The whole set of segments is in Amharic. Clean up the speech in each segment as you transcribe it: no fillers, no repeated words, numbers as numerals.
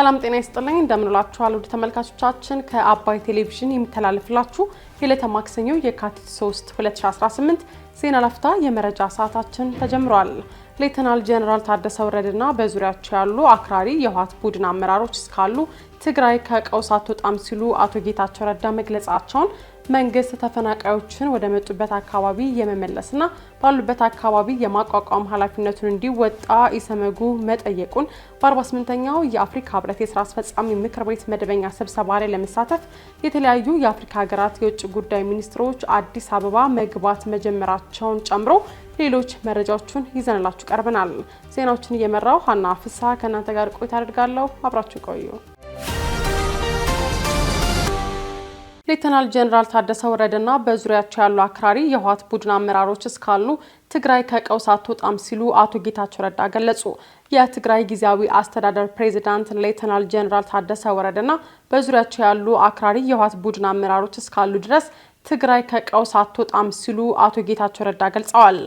ሰላም ጤና ይስጥልኝ እንደምንላችኋል ውድ ተመልካቾቻችን ከአባይ ቴሌቪዥን የሚተላለፍላችሁ የዕለተ ማክሰኞ የካቲት 3 2018 ዜና ላፍታ የመረጃ ሰዓታችን ተጀምሯል። ሌተናል ጄኔራል ታደሰ ወረደና በዙሪያቸው ያሉ አክራሪ የህወሓት ቡድን አመራሮች እስካሉ ትግራይ ከቀውስ አትወጣም ሲሉ አቶ ጌታቸው ረዳ መግለጻቸውን መንግስት ተፈናቃዮችን ወደ መጡበት አካባቢ የመመለስና ባሉበት አካባቢ የማቋቋም ኃላፊነቱን እንዲወጣ ኢሰመጉ መጠየቁን በ48ኛው የአፍሪካ ህብረት የሥራ አስፈጻሚ ምክር ቤት መደበኛ ስብሰባ ላይ ለመሳተፍ የተለያዩ የአፍሪካ ሀገራት የውጭ ጉዳይ ሚኒስትሮች አዲስ አበባ መግባት መጀመራቸውን ጨምሮ ሌሎች መረጃዎችን ይዘንላችሁ ቀርበናል። ዜናዎችን እየመራው ሀና ፍሳ ከእናንተ ጋር ቆይታ አድርጋለሁ። አብራችሁ ቆዩ። ሌተናል ጄኔራል ታደሰ ወረደና በዙሪያቸው ያሉ አክራሪ የህወሓት ቡድን አመራሮች እስካሉ ትግራይ ከቀውስ አትወጣም ሲሉ አቶ ጌታቸው ረዳ ገለጹ። የትግራይ ጊዜያዊ አስተዳደር ፕሬዝዳንት ሌተናል ጄኔራል ታደሰ ወረደና በዙሪያቸው ያሉ አክራሪ የህወሓት ቡድን አመራሮች እስካሉ ድረስ ትግራይ ከቀውስ አትወጣም ሲሉ አቶ ጌታቸው ረዳ ገልጸዋል።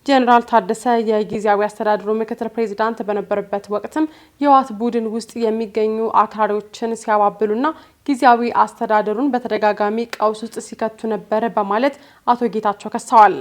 ጄኔራል ታደሰ የጊዜያዊ አስተዳደሩ ምክትል ፕሬዝዳንት በነበረበት ወቅትም የህወሓት ቡድን ውስጥ የሚገኙ አክራሪዎችን ሲያባብሉና ጊዜያዊ አስተዳደሩን በተደጋጋሚ ቀውስ ውስጥ ሲከቱ ነበር በማለት አቶ ጌታቸው ከሰዋል።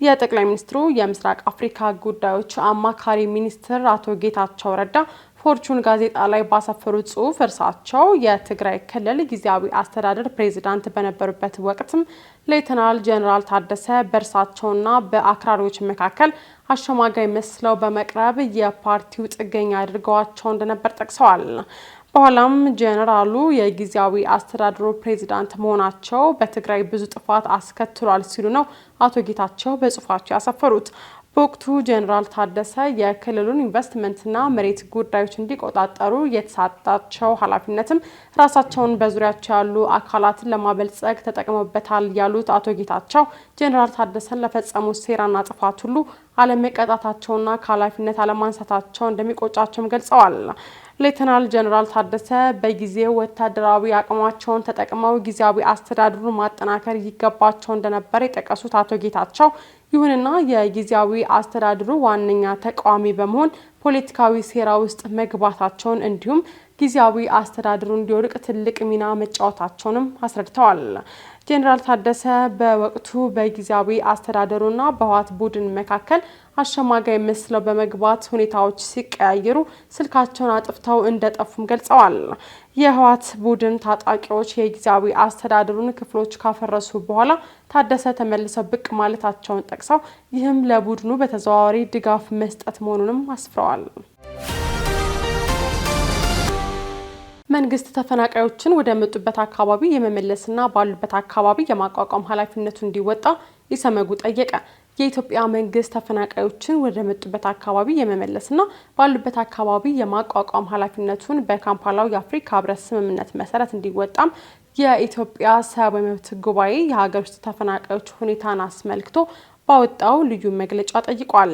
የጠቅላይ ሚኒስትሩ የምስራቅ አፍሪካ ጉዳዮች አማካሪ ሚኒስትር አቶ ጌታቸው ረዳ ፎርቹን ጋዜጣ ላይ ባሰፈሩት ጽሑፍ እርሳቸው የትግራይ ክልል ጊዜያዊ አስተዳደር ፕሬዝዳንት በነበሩበት ወቅትም ሌተናል ጄኔራል ታደሰ በእርሳቸውና በአክራሪዎች መካከል አሸማጋይ መስለው በመቅረብ የፓርቲው ጥገኛ አድርገዋቸው እንደነበር ጠቅሰዋል። በኋላም ጄኔራሉ የጊዜያዊ አስተዳደሩ ፕሬዝዳንት መሆናቸው በትግራይ ብዙ ጥፋት አስከትሏል ሲሉ ነው አቶ ጌታቸው በጽሑፋቸው ያሰፈሩት። በወቅቱ ጄኔራል ታደሰ የክልሉን ኢንቨስትመንትና መሬት ጉዳዮች እንዲቆጣጠሩ የተሰጣቸው ኃላፊነትም ራሳቸውን በዙሪያቸው ያሉ አካላትን ለማበልጸግ ተጠቅመውበታል ያሉት አቶ ጌታቸው ጄኔራል ታደሰን ለፈጸሙት ሴራና ጥፋት ሁሉ አለመቀጣታቸውና ከኃላፊነት አለማንሳታቸው እንደሚቆጫቸውም ገልጸዋል። ሌተናል ጄኔራል ታደሰ በጊዜው ወታደራዊ አቅማቸውን ተጠቅመው ጊዜያዊ አስተዳደሩን ማጠናከር ይገባቸው እንደነበር የጠቀሱት አቶ ጌታቸው ይሁንና የጊዜያዊ አስተዳደሩ ዋነኛ ተቃዋሚ በመሆን ፖለቲካዊ ሴራ ውስጥ መግባታቸውን እንዲሁም ጊዜያዊ አስተዳደሩ እንዲወድቅ ትልቅ ሚና መጫወታቸውንም አስረድተዋል። ጄኔራል ታደሰ በወቅቱ በጊዜያዊ አስተዳደሩና በህወሓት ቡድን መካከል አሸማጋይ መስለው በመግባት ሁኔታዎች ሲቀያየሩ ስልካቸውን አጥፍተው እንደጠፉም ገልጸዋል። የህወሓት ቡድን ታጣቂዎች የጊዜያዊ አስተዳደሩን ክፍሎች ካፈረሱ በኋላ ታደሰ ተመልሰው ብቅ ማለታቸውን ጠቅሰው ይህም ለቡድኑ በተዘዋዋሪ ድጋፍ መስጠት መሆኑንም አስፍረዋል። መንግስት ተፈናቃዮችን ወደ መጡበት አካባቢ የመመለስና ባሉበት አካባቢ የማቋቋም ኃላፊነቱን እንዲወጣ ኢሰመጉ ጠየቀ። የኢትዮጵያ መንግስት ተፈናቃዮችን ወደ መጡበት አካባቢ የመመለስና ባሉበት አካባቢ የማቋቋም ኃላፊነቱን በካምፓላው የአፍሪካ ህብረት ስምምነት መሰረት እንዲወጣም የኢትዮጵያ ሰብአዊ መብት ጉባኤ የሀገር ውስጥ ተፈናቃዮች ሁኔታን አስመልክቶ ባወጣው ልዩ መግለጫ ጠይቋል።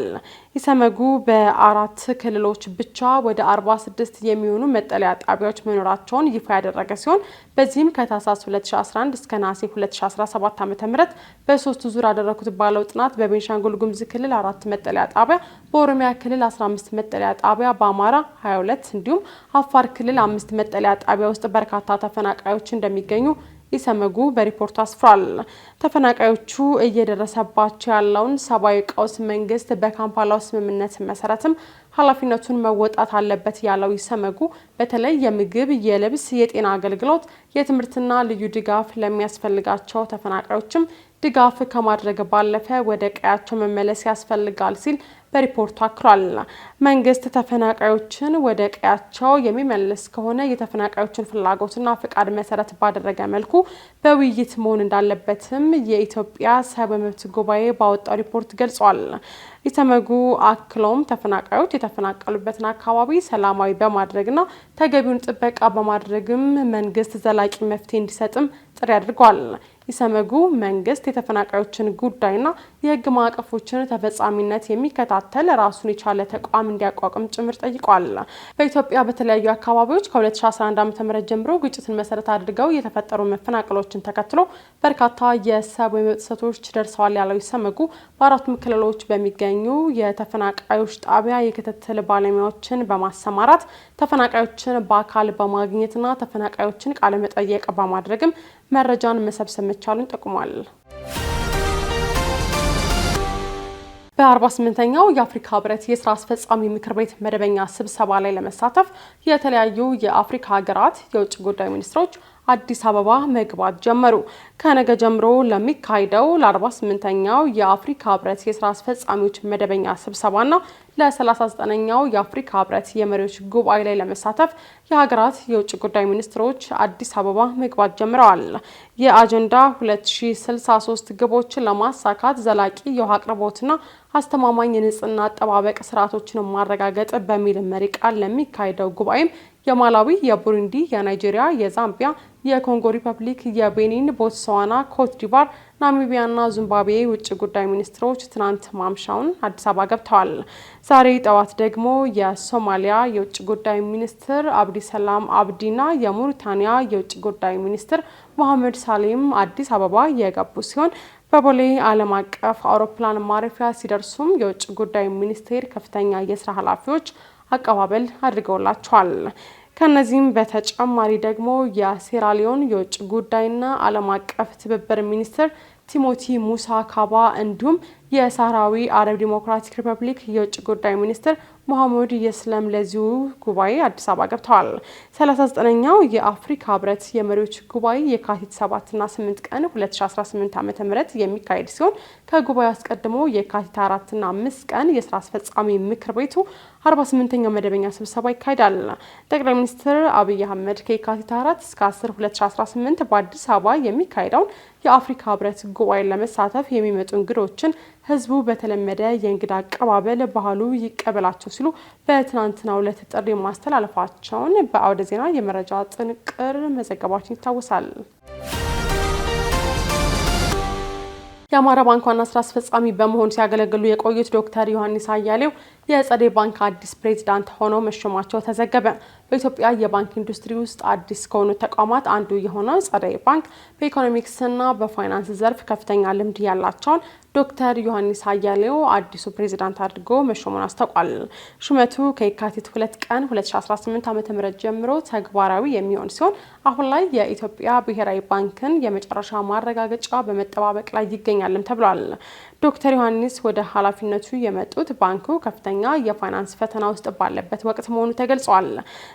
ኢሰመጉ በአራት ክልሎች ብቻ ወደ 46 የሚሆኑ መጠለያ ጣቢያዎች መኖራቸውን ይፋ ያደረገ ሲሆን በዚህም ከታህሳስ 2011 እስከ ነሐሴ 2017 ዓ.ም በሶስት ዙር ያደረኩት ባለው ጥናት በቤንሻንጉል ጉሙዝ ክልል 4 መጠለያ ጣቢያ፣ በኦሮሚያ ክልል 15 መጠለያ ጣቢያ፣ በአማራ 22 እንዲሁም አፋር ክልል 5 መጠለያ ጣቢያ ውስጥ በርካታ ተፈናቃዮች እንደሚገኙ ኢሰመጉ በሪፖርቱ አስፍሯል። ተፈናቃዮቹ እየደረሰባቸው ያለውን ሰብአዊ ቀውስ መንግስት በካምፓላው ስምምነት መሰረትም ኃላፊነቱን መወጣት አለበት ያለው ኢሰመጉ በተለይ የምግብ፣ የልብስ፣ የጤና አገልግሎት፣ የትምህርትና ልዩ ድጋፍ ለሚያስፈልጋቸው ተፈናቃዮችም ድጋፍ ከማድረግ ባለፈ ወደ ቀያቸው መመለስ ያስፈልጋል ሲል በሪፖርቱ አክሏል። መንግስት ተፈናቃዮችን ወደ ቀያቸው የሚመልስ ከሆነ የተፈናቃዮችን ፍላጎትና ፍቃድ መሰረት ባደረገ መልኩ በውይይት መሆን እንዳለበትም የኢትዮጵያ ሰብአዊ መብት ጉባኤ ባወጣው ሪፖርት ገልጿል። ኢሰመጉ አክሎም ተፈናቃዮች የተፈናቀሉበትን አካባቢ ሰላማዊ በማድረግና ተገቢውን ጥበቃ በማድረግም መንግስት ዘላቂ መፍትሄ እንዲሰጥም ጥሪ አድርጓል። ኢሰመጉ መንግስት የተፈናቃዮችን ጉዳይና የህግ ማዕቀፎችን ተፈጻሚነት የሚከታተል ራሱን የቻለ ተቋም እንዲያቋቁም ጭምር ጠይቋል። በኢትዮጵያ በተለያዩ አካባቢዎች ከ2011 ዓ.ም ጀምሮ ግጭትን መሰረት አድርገው የተፈጠሩ መፈናቀሎችን ተከትሎ በርካታ የሰብአዊ መብት ጥሰቶች ደርሰዋል ያለው ኢሰመጉ በአራቱም ክልሎች በሚገኙ የተፈናቃዮች ጣቢያ የክትትል ባለሙያዎችን በማሰማራት ተፈናቃዮችን በአካል በማግኘትና ተፈናቃዮችን ቃለ መጠየቅ በማድረግም መረጃን መሰብሰብ መቻሉን ጠቁሟል። በ48ኛው የአፍሪካ ህብረት የስራ አስፈጻሚ ምክር ቤት መደበኛ ስብሰባ ላይ ለመሳተፍ የተለያዩ የአፍሪካ ሀገራት የውጭ ጉዳይ ሚኒስትሮች አዲስ አበባ መግባት ጀመሩ። ከነገ ጀምሮ ለሚካሄደው ለ48ኛው የአፍሪካ ህብረት የስራ አስፈጻሚዎች መደበኛ ስብሰባና ለ39ኛው የአፍሪካ ህብረት የመሪዎች ጉባኤ ላይ ለመሳተፍ የሀገራት የውጭ ጉዳይ ሚኒስትሮች አዲስ አበባ መግባት ጀምረዋል። የአጀንዳ 2063 ግቦችን ለማሳካት ዘላቂ የውሃ አቅርቦትና አስተማማኝ የንጽህና አጠባበቅ ስርዓቶችን ማረጋገጥ በሚል መሪ ቃል ለሚካሄደው ጉባኤም የማላዊ፣ የቡሩንዲ፣ የናይጄሪያ፣ የዛምቢያ፣ የኮንጎ ሪፐብሊክ፣ የቤኒን፣ ቦትስዋና፣ ኮት ዲቫር፣ ናሚቢያና ዚምባብዌ ውጭ ጉዳይ ሚኒስትሮች ትናንት ማምሻውን አዲስ አበባ ገብተዋል። ዛሬ ጠዋት ደግሞ የሶማሊያ የውጭ ጉዳይ ሚኒስትር አብዲሰላም አብዲና የሞሪታኒያ የውጭ ጉዳይ ሚኒስትር መሐመድ ሳሌም አዲስ አበባ የገቡ ሲሆን በቦሌ ዓለም አቀፍ አውሮፕላን ማረፊያ ሲደርሱም የውጭ ጉዳይ ሚኒስቴር ከፍተኛ የስራ ኃላፊዎች አቀባበል አድርገውላቸዋል። ከነዚህም በተጨማሪ ደግሞ የሴራሊዮን የውጭ ጉዳይና ዓለም አቀፍ ትብብር ሚኒስትር ቲሞቲ ሙሳ ካባ እንዲሁም የሳህራዊ አረብ ዲሞክራቲክ ሪፐብሊክ የውጭ ጉዳይ ሚኒስትር መሐመድ የስለም ለዚሁ ጉባኤ አዲስ አበባ ገብተዋል። 39ኛው የአፍሪካ ህብረት የመሪዎች ጉባኤ የካቲት 7 እና 8 ቀን 2018 ዓ.ም የሚካሄድ ሲሆን ከጉባኤው አስቀድሞ የካቲት 4 እና 5 ቀን የስራ አስፈጻሚ ምክር ቤቱ 48ኛው መደበኛ ስብሰባ ይካሄዳል። ጠቅላይ ሚኒስትር አብይ አህመድ ከየካቲት 4 እስከ 10 2018 በአዲስ አበባ የሚካሄደውን የአፍሪካ ህብረት ጉባኤን ለመሳተፍ የሚመጡ እንግዶችን ህዝቡ በተለመደ የእንግዳ አቀባበል ባህሉ ይቀበላቸው ሲሉ በትናንትናው ዕለት ጥሪ ማስተላለፋቸውን በአውደ ዜና የመረጃ ጥንቅር መዘገባችን ይታወሳል። የአማራ ባንክ ዋና ስራ አስፈጻሚ በመሆን ሲያገለግሉ የቆዩት ዶክተር ዮሐንስ አያሌው የጸደይ ባንክ አዲስ ፕሬዝዳንት ሆነው መሾማቸው ተዘገበ። በኢትዮጵያ የባንክ ኢንዱስትሪ ውስጥ አዲስ ከሆኑ ተቋማት አንዱ የሆነው ጸደይ ባንክ በኢኮኖሚክስና በፋይናንስ ዘርፍ ከፍተኛ ልምድ ያላቸውን ዶክተር ዮሐንስ አያሌው አዲሱ ፕሬዝዳንት አድርጎ መሾሙን አስታውቋል። ሹመቱ ከየካቲት 2 ቀን 2018 ዓ.ም ጀምሮ ተግባራዊ የሚሆን ሲሆን አሁን ላይ የኢትዮጵያ ብሔራዊ ባንክን የመጨረሻ ማረጋገጫ በመጠባበቅ ላይ ይገኛልም ተብሏል። ዶክተር ዮሐንስ ወደ ኃላፊነቱ የመጡት ባንኩ ከፍተኛ የፋይናንስ ፈተና ውስጥ ባለበት ወቅት መሆኑ ተገልጿል።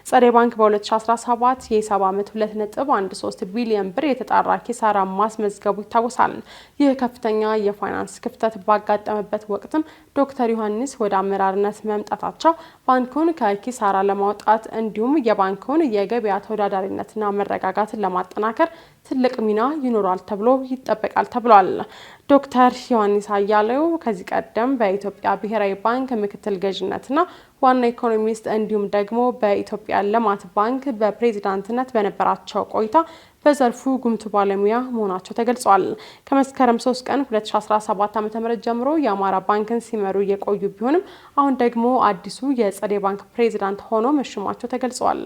ጸደይ ባንክ በ2017 የሂሳብ ዓመት 2.13 ቢሊዮን ብር የተጣራ ኪሳራ ማስመዝገቡ ይታወሳል። ይህ ከፍተኛ የፋይናንስ ክፍተት ባጋጠመበት ወቅትም ዶክተር ዮሐንስ ወደ አመራርነት መምጣታቸው ባንኩን ከኪሳራ ለማውጣት እንዲሁም የባንኩን የገበያ ተወዳዳሪነትና መረጋጋትን ለማጠናከር ትልቅ ሚና ይኖራል ተብሎ ይጠበቃል ተብሏል። ዶክተር ዮሐንስ አያሌው ከዚህ ቀደም በኢትዮጵያ ብሔራዊ ባንክ ምክትል ገዥነትና ዋና ኢኮኖሚስት እንዲሁም ደግሞ በኢትዮጵያ ልማት ባንክ በፕሬዝዳንትነት በነበራቸው ቆይታ በዘርፉ ጉምቱ ባለሙያ መሆናቸው ተገልጿል። ከመስከረም 3 ቀን 2017 ዓ.ም ጀምሮ የአማራ ባንክን ሲመሩ የቆዩ ቢሆንም አሁን ደግሞ አዲሱ የጸደይ ባንክ ፕሬዝዳንት ሆኖ መሾማቸው ተገልጿል።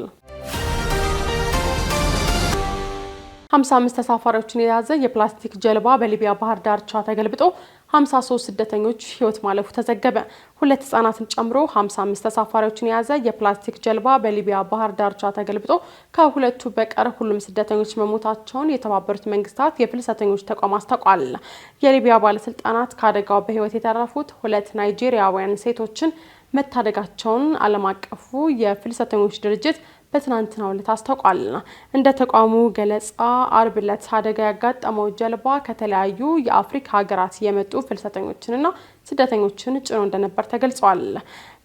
55 ተሳፋሪዎችን የያዘ የፕላስቲክ ጀልባ በሊቢያ ባህር ዳርቻ ተገልብጦ 53 ስደተኞች ሕይወት ማለፉ ተዘገበ። 2 ህጻናትን ጨምሮ 55 ተሳፋሪዎችን የያዘ የፕላስቲክ ጀልባ በሊቢያ ባህር ዳርቻ ተገልብጦ ከሁለቱ በቀር ሁሉም ስደተኞች መሞታቸውን የተባበሩት መንግስታት የፍልሰተኞች ተቋም አስታውቋል። የሊቢያ ባለስልጣናት ከአደጋው በሕይወት የተረፉት 2 ናይጄሪያውያን ሴቶችን መታደጋቸውን ዓለም አቀፉ የፍልሰተኞች ድርጅት በትናንትናው ዕለት አስታውቋል። እንደ ተቋሙ ገለጻ አርብ ዕለት አደጋ ያጋጠመው ጀልባ ከተለያዩ የአፍሪካ ሀገራት የመጡ ፍልሰተኞችንና ስደተኞችን ጭኖ እንደነበር ተገልጿል።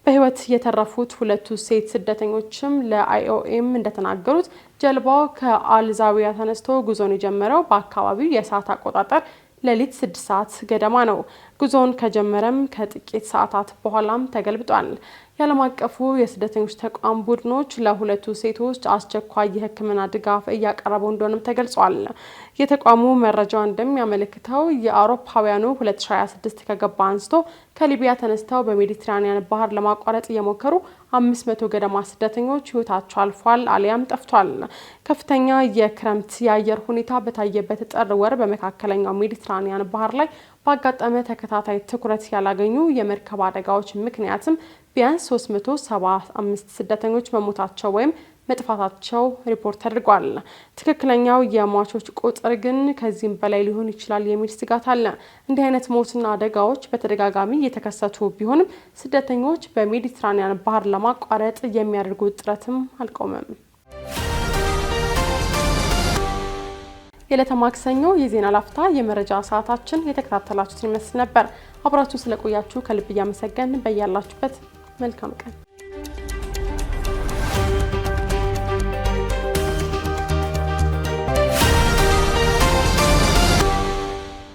በህይወት የተረፉት 2 ሴት ስደተኞችም ለአይኦኤም እንደተናገሩት ጀልባው ከአልዛዊያ ተነስቶ ጉዞን የጀመረው በአካባቢው የሰዓት አቆጣጠር ሌሊት 6 ሰዓት ገደማ ነው። ጉዞውን ከጀመረም ከጥቂት ሰዓታት በኋላም ተገልብጧል። የዓለም አቀፉ የስደተኞች ተቋም ቡድኖች ለሁለቱ ሴቶች አስቸኳይ የሕክምና ድጋፍ እያቀረቡ እንደሆነም ተገልጿል። የተቋሙ መረጃ እንደሚያመለክተው የአውሮፓውያኑ 2026 ከገባ አንስቶ ከሊቢያ ተነስተው በሜዲትራኒያን ባህር ለማቋረጥ የሞከሩ 500 ገደማ ስደተኞች ህይወታቸው አልፏል አሊያም ጠፍቷል። ከፍተኛ የክረምት የአየር ሁኔታ በታየበት ጥር ወር በመካከለኛው ሜዲትራኒያን ባህር ላይ ባጋጠመ ተከታታይ ትኩረት ያላገኙ የመርከብ አደጋዎች ምክንያትም ቢያንስ 375 ስደተኞች መሞታቸው ወይም መጥፋታቸው ሪፖርት ተደርጓል። ትክክለኛው የሟቾች ቁጥር ግን ከዚህም በላይ ሊሆን ይችላል የሚል ስጋት አለ። እንዲህ አይነት ሞትና አደጋዎች በተደጋጋሚ የተከሰቱ ቢሆንም ስደተኞች በሜዲትራኒያን ባህር ለማቋረጥ የሚያደርጉት ጥረትም አልቆመም። የዕለተ ማክሰኞ የዜና ላፍታ የመረጃ ሰዓታችን የተከታተላችሁትን ይመስል ነበር። አብራችሁ ስለቆያችሁ ከልብ እያመሰገን በያላችሁበት መልካም ቀን